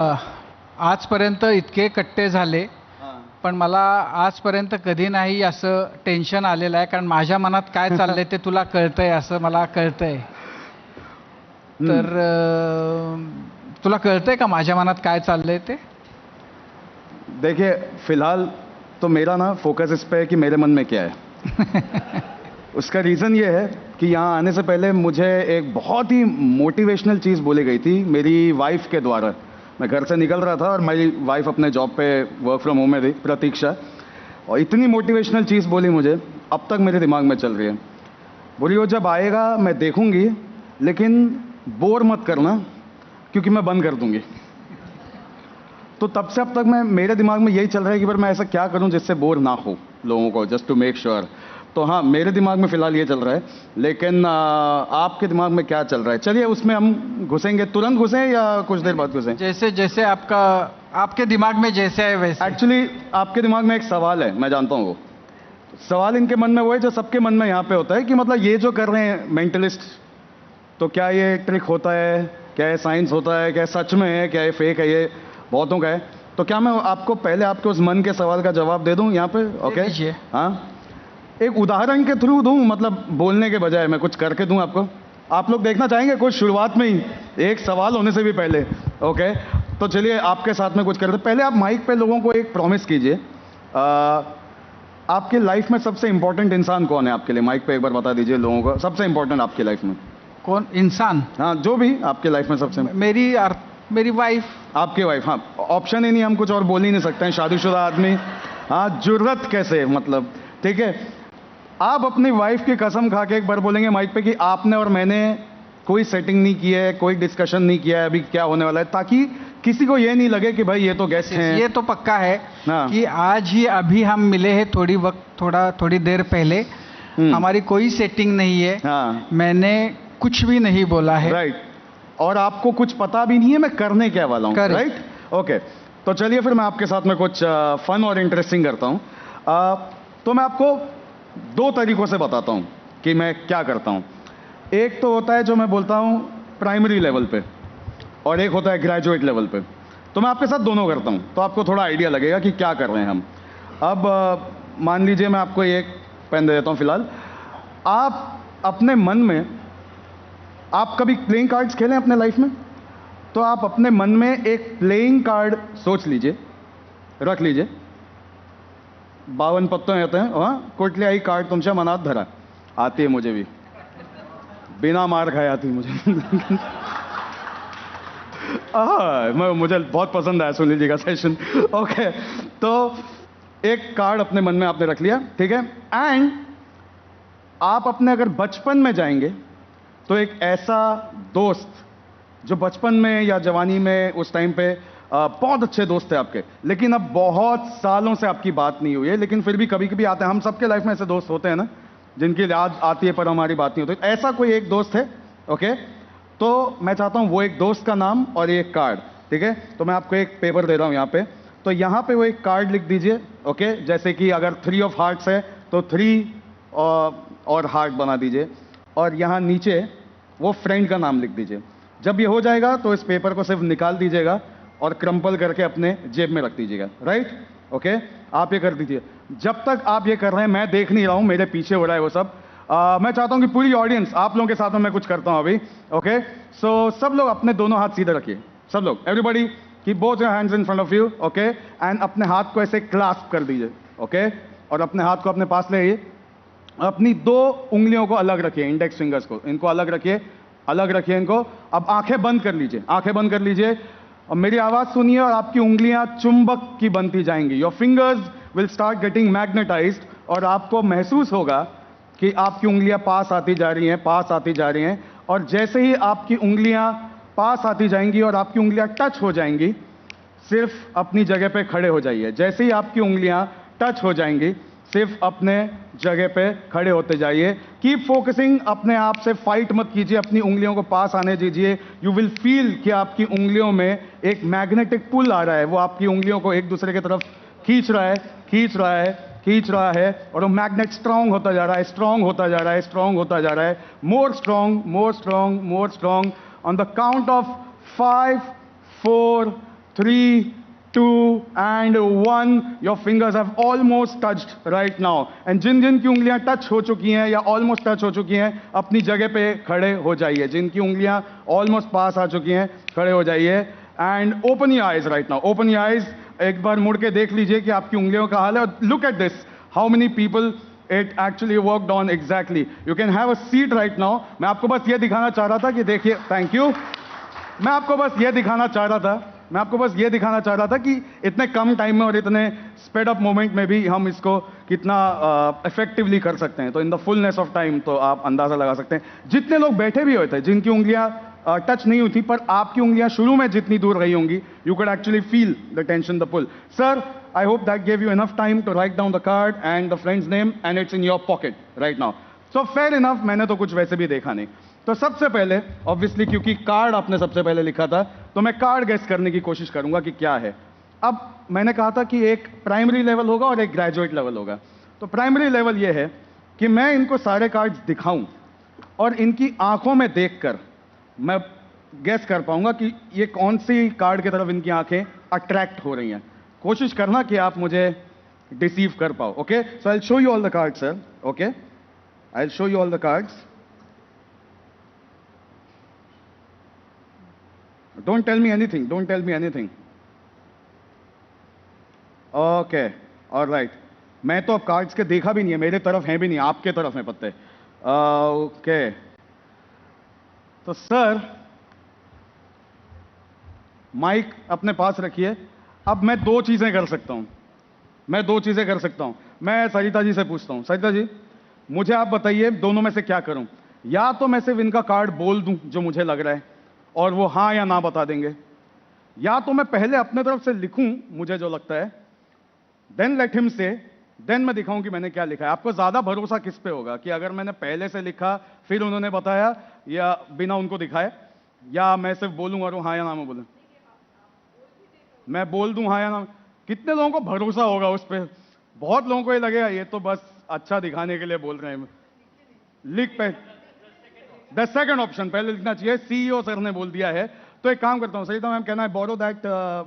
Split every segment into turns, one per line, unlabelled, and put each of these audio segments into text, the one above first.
अ, आजपर्यंत इतके कट्टे झाले,
हां.
पण मला आजपर्यंत कधी नाही असं टेन्शन आलेलं आहे, कारण माझ्या मनात काय चाललंय ते तुला कळतंय असं मला कळतंय. तर तुला कळतंय का माझ्या मनात काय चाललंय ते?
देखिए, फिलहाल तो मेरा ना फोकस इस पे है कि मेरे मन में क्या है. उसका रीज़न ये है कि यहाँ आने से पहले मुझे एक बहुत ही मोटिवेशनल चीज़ बोली गई थी मेरी वाइफ के द्वारा. मैं घर से निकल रहा था और मेरी वाइफ अपने जॉब पे वर्क फ्रॉम होम में थी, प्रतीक्षा. और इतनी मोटिवेशनल चीज़ बोली मुझे, अब तक मेरे दिमाग में चल रही है. बोली वो जब आएगा मैं देखूंगी, लेकिन बोर मत करना क्योंकि मैं बंद कर दूंगी. तो तब से अब तक मेरे दिमाग में यही चल रहा है कि पर मैं ऐसा क्या करूं जिससे बोर ना हो लोगों को, जस्ट टू मेक श्योर. तो हाँ, मेरे दिमाग में फिलहाल ये चल रहा है, लेकिन आपके दिमाग में क्या चल रहा है? चलिए उसमें हम घुसेंगे. तुरंत घुसें या कुछ देर बाद घुसें?
जैसे जैसे आपके दिमाग में जैसे है वैसे.
एक्चुअली आपके दिमाग में एक सवाल है, मैं जानता हूँ वो सवाल इनके मन में वो है जो सबके मन में यहाँ पे होता है कि मतलब ये जो कर रहे हैं मेंटलिस्ट, तो क्या ये ट्रिक होता है, क्या ये साइंस होता है, क्या सच में है, क्या ये फेक है, ये बहुतों का है. तो क्या मैं आपको पहले आपके उस मन के सवाल का जवाब दे दूं यहाँ पे? ओके, हाँ. एक उदाहरण के थ्रू दूं, मतलब बोलने के बजाय मैं कुछ करके दूं आपको. आप लोग देखना चाहेंगे कुछ शुरुआत में ही, एक सवाल होने से भी पहले? ओके, तो चलिए आपके साथ में कुछ करते. पहले आप माइक पे लोगों को एक प्रॉमिस कीजिए. आपके लाइफ में सबसे इंपॉर्टेंट इंसान कौन है आपके लिए? माइक पे एक बार बता दीजिए लोगों को, सबसे इंपॉर्टेंट आपकी लाइफ में
कौन इंसान?
हाँ, जो भी आपके लाइफ में सबसे.
मेरी वाइफ.
आपकी वाइफ, हाँ. ऑप्शन ही नहीं, हम कुछ और बोल ही नहीं सकते हैं, शादीशुदा आदमी. हाँ, जुर्रत कैसे, मतलब ठीक है. आप अपनी वाइफ की कसम खा के एक बार बोलेंगे माइक पे कि आपने और मैंने कोई सेटिंग नहीं की है, कोई डिस्कशन नहीं किया है अभी क्या होने वाला है, ताकि किसी को ये नहीं लगे कि भाई ये तो गेस्ट हैं.
ये तो पक्का है
हाँ.
कि आज ही अभी हम मिले हैं, थोड़ी देर पहले. हमारी कोई सेटिंग नहीं है.
हाँ.
मैंने कुछ भी नहीं बोला है.
राइट. और आपको कुछ पता भी नहीं है मैं करने क्या वाला हूँ. राइट. ओके, तो चलिए फिर मैं आपके साथ में कुछ फन और इंटरेस्टिंग करता हूँ. तो मैं आपको दो तरीकों से बताता हूँ कि मैं क्या करता हूँ. एक तो होता है जो मैं बोलता हूँ प्राइमरी लेवल पे, और एक होता है ग्रेजुएट लेवल पे. तो मैं आपके साथ दोनों करता हूँ, तो आपको थोड़ा आइडिया लगेगा कि क्या कर रहे हैं हम. अब मान लीजिए मैं आपको एक पेन दे देता हूँ फिलहाल. आप अपने मन में, आप कभी प्लेइंग कार्ड्स खेलें अपने लाइफ में? तो आप अपने मन में एक प्लेइंग कार्ड सोच लीजिए, रख लीजिए. 52 पत्ते होते हैं. हाँ, कुठल्याही कार्ड तुमच्या मनात धरा. आती है मुझे भी, बिना मार खाए आती मुझे. मुझे बहुत पसंद आया सुनील जी का सेशन. ओके, तो एक कार्ड अपने मन में आपने रख लिया, ठीक है. एंड आप अपने अगर बचपन में जाएंगे तो एक ऐसा दोस्त जो बचपन में या जवानी में उस टाइम पे बहुत अच्छे दोस्त थे आपके, लेकिन अब बहुत सालों से आपकी बात नहीं हुई है, लेकिन फिर भी कभी कभी आते हैं. हम सबके लाइफ में ऐसे दोस्त होते हैं ना, जिनकी याद आती है पर हमारी बात नहीं होती. ऐसा कोई एक दोस्त है. ओके, तो मैं चाहता हूं वो एक दोस्त का नाम और एक कार्ड, ठीक है. तो मैं आपको एक पेपर दे रहा हूं यहाँ पे. तो यहाँ पे वो एक कार्ड लिख दीजिए. ओके, जैसे कि अगर 3 ऑफ हार्ट्स है तो 3 और हार्ट बना दीजिए, और यहाँ नीचे वो फ्रेंड का नाम लिख दीजिए. जब ये हो जाएगा तो इस पेपर को सिर्फ निकाल दीजिएगा और क्रम्पल करके अपने जेब में रख दीजिएगा. राइट. ओके, आप ये कर दीजिए. जब तक आप ये कर रहे हैं, मैं देख नहीं रहा हूं, मेरे पीछे हो रहा है वो सब. मैं चाहता हूं कि पूरी ऑडियंस, आप लोगों के साथ में मैं कुछ करता हूं अभी. ओके, सो सब लोग अपने दोनों हाथ सीधे रखिए. सब लोग, everybody keep both your hands in front of you. Okay, and अपने हाथ को ऐसे क्लास्प कर दीजिए. ओके, और अपने हाथ को अपने पास ले आइए. अपनी 2 उंगलियों को अलग रखिए, इंडेक्स फिंगर्स को, इनको अलग रखिए, अलग रखिए इनको. अब आंखें बंद कर लीजिए, आंखें बंद कर लीजिए, और मेरी आवाज सुनिए, और आपकी उंगलियां चुंबक की बनती जाएंगी. Your fingers will start getting magnetised, और आपको महसूस होगा कि आपकी उंगलियां पास आती जा रही हैं, पास आती जा रही हैं. और जैसे ही आपकी उंगलियां पास आती जाएंगी और आपकी उंगलियां टच हो जाएंगी, सिर्फ अपनी जगह पे खड़े हो जाइए. जैसे ही आपकी उंगलियां टच हो जाएंगी, सिर्फ अपने जगह पे खड़े होते जाइए. कीप फोकसिंग, अपने आप से फाइट मत कीजिए, अपनी उंगलियों को पास आने दीजिए. यू विल फील कि आपकी उंगलियों में एक मैग्नेटिक पुल आ रहा है, वो आपकी उंगलियों को एक दूसरे की तरफ खींच रहा है, खींच रहा है, खींच रहा है, और वो मैग्नेट स्ट्रांग होता जा रहा है, स्ट्रांग होता जा रहा है, स्ट्रांग होता जा रहा है. More strong, more strong, more strong. On the count of 5, 4, 3, 2 and 1. Your fingers have almost touched right now. And जिन जिन की उंगलियां टच हो चुकी हैं या ऑलमोस्ट टच हो चुकी हैं, अपनी जगह पे खड़े हो जाइए. जिनकी उंगलियां ऑलमोस्ट पास आ चुकी हैं, खड़े हो जाइए. And open your eyes right now. Open your eyes. एक बार मुड़ के देख लीजिए कि आपकी उंगलियों का हाल है. Look at this. How many people it actually worked on exactly. You can have a seat right now. मैं आपको बस ये दिखाना चाह रहा था कि देखिए. Thank you. मैं आपको बस ये दिखाना चाह रहा था कि इतने कम टाइम में और इतने स्पीड अप मोमेंट में भी हम इसको कितना इफेक्टिवली कर सकते हैं. तो in the fullness of time तो आप अंदाजा लगा सकते हैं. जितने लोग बैठे भी हुए थे जिनकी उंगलियां टच नहीं हुई थी, पर आपकी उंगलियां शुरू में जितनी दूर रही होंगी, you could actually feel the tension, the pull. Sir, I hope that gave you enough time to write down the card and the friend's name and it's in your pocket right now. So fair enough. मैंने तो कुछ वैसे भी देखा नहीं. तो सबसे पहले ऑब्वियसली क्योंकि कार्ड आपने सबसे पहले लिखा था, तो मैं कार्ड गेस करने की कोशिश करूंगा कि क्या है. अब मैंने कहा था कि एक प्राइमरी लेवल होगा और एक ग्रेजुएट लेवल होगा. तो प्राइमरी लेवल ये है कि मैं इनको सारे कार्ड्स दिखाऊं और इनकी आंखों में देखकर मैं गेस कर पाऊंगा कि ये कौन सी कार्ड की तरफ इनकी आंखें अट्रैक्ट हो रही हैं. कोशिश करना कि आप मुझे डिसीव कर पाओ. Okay, so I will show you all the cards sir. Okay, I will show you all the cards. Don't tell me anything. Don't tell me anything. Okay. All right. मैं तो अब कार्ड्स के देखा भी नहीं है. मेरे तरफ हैं भी नहीं, आपके तरफ हैं पत्ते. ओके. तो सर, माइक अपने पास रखिए. अब मैं दो चीजें कर सकता हूं. मैं सरिता जी से पूछता हूं. सरिता जी, मुझे आप बताइए दोनों में से क्या करूं. या तो मैं सिर्फ इनका कार्ड बोल दूं जो मुझे लग रहा है और वो हाँ या ना बता देंगे, या तो मैं पहले अपने तरफ से लिखूं मुझे जो लगता है, देन लेट हिम से, देन मैं दिखाऊं कि मैंने क्या लिखा है. आपको ज्यादा भरोसा किस पे होगा कि अगर मैंने पहले से लिखा फिर उन्होंने बताया, या बिना उनको दिखाए, या मैं सिर्फ बोलूं और वो हाँ या ना में बोलूं? मैं बोल दूं हाँ या ना. कितने लोगों को भरोसा होगा उस पर? बहुत लोगों को ये लगेगा ये तो बस अच्छा दिखाने के लिए बोल रहे हैं. लिख पे द सेकंड ऑप्शन पहले लिखना चाहिए. सीईओ सर ने बोल दिया है. तो एक काम करता हूं Sarita ma'am, can I borrow that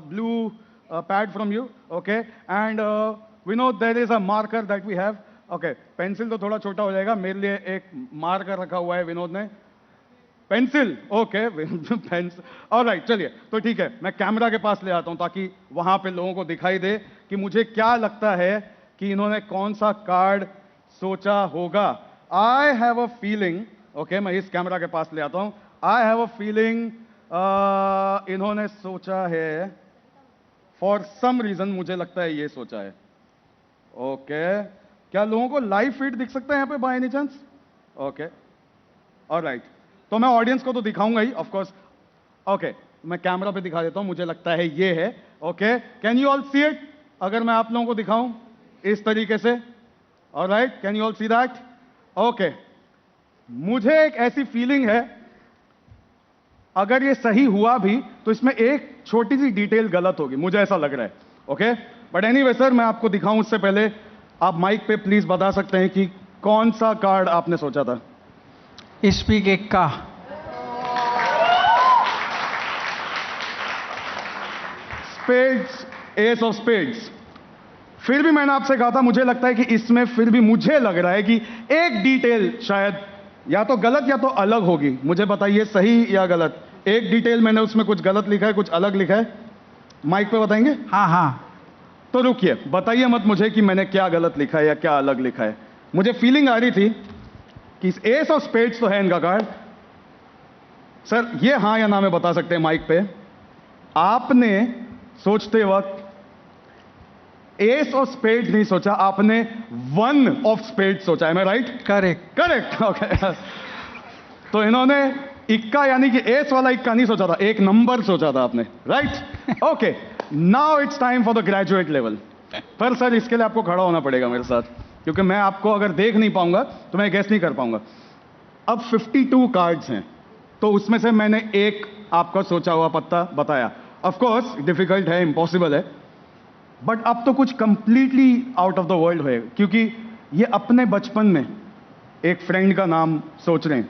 blue pad from you? Okay. And Vinod, there is a marker that we have. Okay, pencil तो थोड़ा छोटा हो जाएगा. मेरे लिए एक मार्कर रखा हुआ है विनोद ने. पेंसिल. Okay, pencil. ऑलराइट, चलिए. तो ठीक है, मैं कैमरा के पास ले आता हूं ताकि वहां पे लोगों को दिखाई दे कि मुझे क्या लगता है कि इन्होंने कौन सा कार्ड सोचा होगा. I have a feeling. Okay, मैं इस कैमरा के पास ले आता हूं. आई हैव अ फीलिंग इन्होंने सोचा है, फॉर सम रीजन मुझे लगता है ये सोचा है. ओके, क्या लोगों को लाइव फीड दिख सकता है यहाँ पे by any chance? Okay, alright. तो मैं ऑडियंस को तो दिखाऊंगा ही ऑफ कोर्स. ओके, मैं कैमरा पे दिखा देता हूं. मुझे लगता है ये है. Okay, can you all see it? अगर मैं आप लोगों को दिखाऊं इस तरीके से. Alright, can you all see that? Okay, मुझे एक ऐसी फीलिंग है अगर ये सही हुआ भी तो इसमें एक छोटी सी डिटेल गलत होगी, मुझे ऐसा लग रहा है. ओके, बट एनीवे सर, मैं आपको दिखाऊं उससे पहले आप माइक पे प्लीज बता सकते हैं कि कौन सा कार्ड आपने सोचा था?
स्पीक एक का.
Spades, S of spades. फिर भी मैंने आपसे कहा था मुझे लगता है कि इसमें फिर भी मुझे लग रहा है कि एक डिटेल शायद या तो गलत या तो अलग होगी. मुझे बताइए सही या गलत. एक डिटेल मैंने उसमें कुछ गलत लिखा है, कुछ अलग लिखा है. माइक पे बताएंगे?
हाँ हाँ.
तो रुकिए, बताइए मत मुझे कि मैंने क्या गलत लिखा है या क्या अलग लिखा है. मुझे फीलिंग आ रही थी कि एस ऑफ स्पेड्स तो है इनका कार्ड. सर, ये हाँ या ना में बता सकते हैं माइक पे. आपने सोचते वक्त एस ऑफ स्पेड्स नहीं सोचा, आपने वन ऑफ स्पेड्स सोचा है. मैं राइट?
करेक्ट.
करेक्ट. ओके, तो इन्होंने इक्का यानी कि एस वाला इक्का नहीं सोचा था, एक नंबर सोचा था आपने. Right? Okay, now it's time for the graduate level. पर सर, इसके लिए आपको खड़ा होना पड़ेगा मेरे साथ, क्योंकि मैं आपको अगर देख नहीं पाऊंगा तो मैं गेस नहीं कर पाऊंगा. अब 52 कार्ड्स हैं, तो उसमें से मैंने एक आपका सोचा हुआ पत्ता बताया. ऑफ कोर्स डिफिकल्ट है, इम्पॉसिबल है, बट अब तो कुछ completely out of the world है, क्योंकि ये अपने बचपन में एक फ्रेंड का नाम सोच रहे हैं.